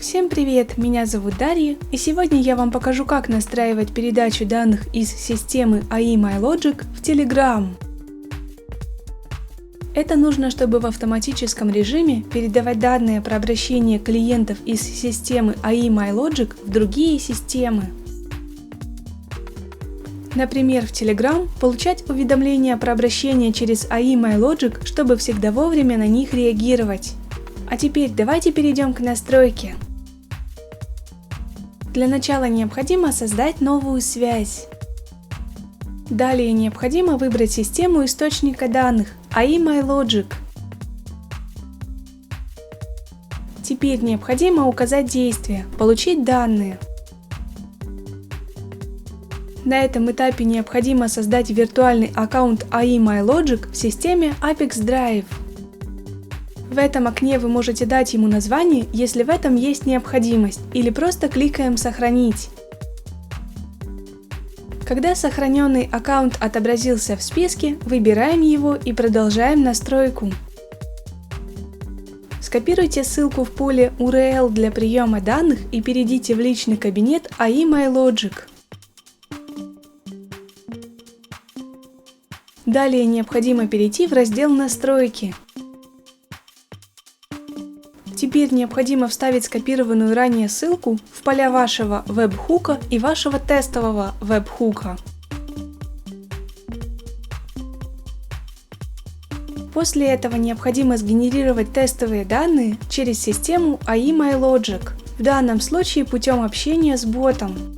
Всем привет, меня зовут Дарья, и сегодня я вам покажу, как настраивать передачу данных из системы AI MyLogic в Telegram. Это нужно, чтобы в автоматическом режиме передавать данные про обращение клиентов из системы AI MyLogic в другие системы. Например, в Telegram получать уведомления про обращение через AI MyLogic, чтобы всегда вовремя на них реагировать. А теперь давайте перейдем к настройке. Для начала необходимо создать новую связь. Далее необходимо выбрать систему источника данных AI MyLogic. Теперь необходимо указать действие «Получить данные». На этом этапе необходимо создать виртуальный аккаунт AI MyLogic в системе Apex Drive. В этом окне вы можете дать ему название, если в этом есть необходимость, или просто кликаем «Сохранить». Когда сохраненный аккаунт отобразился в списке, выбираем его и продолжаем настройку. Скопируйте ссылку в поле URL для приема данных и перейдите в личный кабинет AI MyLogic. Далее необходимо перейти в раздел «Настройки». Теперь необходимо вставить скопированную ранее ссылку в поля вашего веб-хука и вашего тестового веб-хука. После этого необходимо сгенерировать тестовые данные через систему AI MyLogic, в данном случае путем общения с ботом.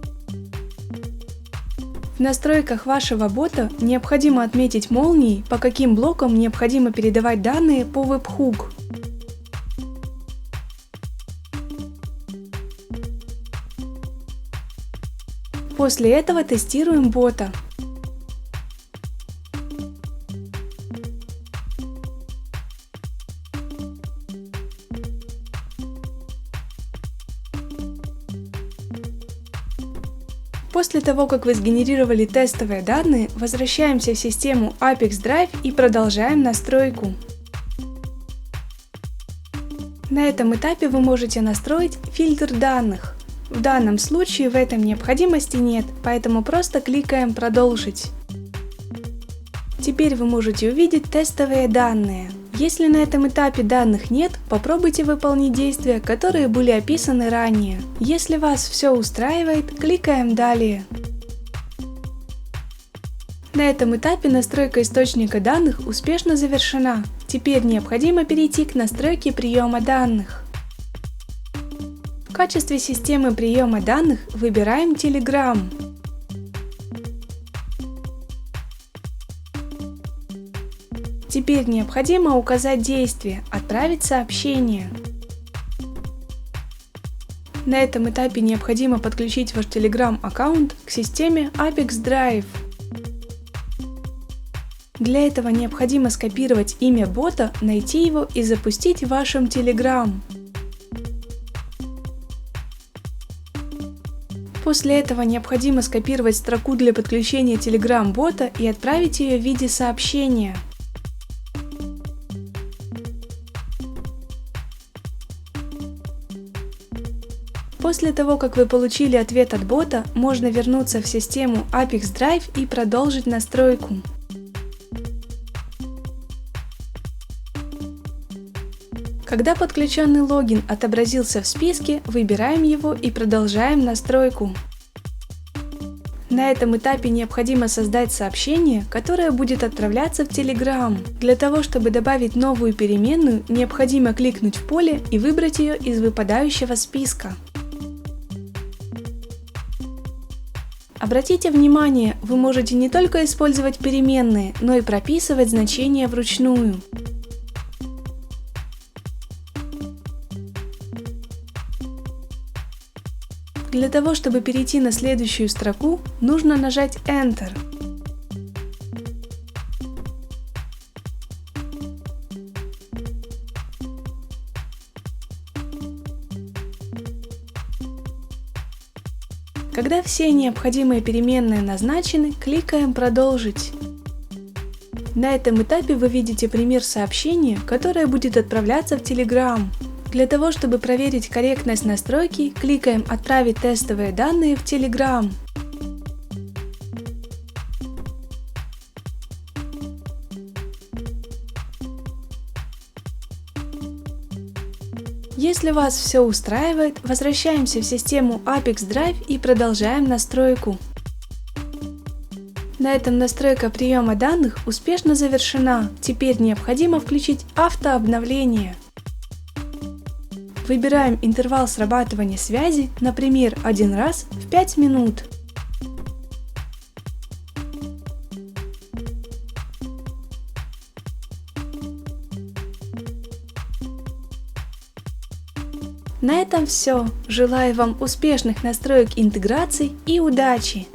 В настройках вашего бота необходимо отметить молнией, по каким блокам необходимо передавать данные по веб-хук. После этого тестируем бота. После того, как вы сгенерировали тестовые данные, возвращаемся в систему Apex Drive и продолжаем настройку. На этом этапе вы можете настроить фильтр данных. В данном случае в этом необходимости нет, поэтому просто кликаем «Продолжить». Теперь вы можете увидеть тестовые данные. Если на этом этапе данных нет, попробуйте выполнить действия, которые были описаны ранее. Если вас все устраивает, кликаем «Далее». На этом этапе настройка источника данных успешно завершена. Теперь необходимо перейти к настройке приема данных. В качестве системы приема данных выбираем Telegram. Теперь необходимо указать действие «Отправить сообщение». На этом этапе необходимо подключить ваш Telegram аккаунт к системе Apex Drive. Для этого необходимо скопировать имя бота, найти его и запустить в вашем Telegram. После этого необходимо скопировать строку для подключения Telegram бота и отправить ее в виде сообщения. После того, как вы получили ответ от бота, можно вернуться в систему Apex Drive и продолжить настройку. Когда подключенный логин отобразился в списке, выбираем его и продолжаем настройку. На этом этапе необходимо создать сообщение, которое будет отправляться в Telegram. Для того, чтобы добавить новую переменную, необходимо кликнуть в поле и выбрать ее из выпадающего списка. Обратите внимание, вы можете не только использовать переменные, но и прописывать значения вручную. Для того, чтобы перейти на следующую строку, нужно нажать Enter. Когда все необходимые переменные назначены, кликаем «Продолжить». На этом этапе вы видите пример сообщения, которое будет отправляться в Telegram. Для того, чтобы проверить корректность настройки, кликаем «Отправить тестовые данные в Telegram». Если вас все устраивает, возвращаемся в систему Apex Drive и продолжаем настройку. На этом настройка приема данных успешно завершена. Теперь необходимо включить автообновление. Выбираем интервал срабатывания связи, например, 1 раз в 5 минут. На этом все. Желаю вам успешных настроек интеграций и удачи!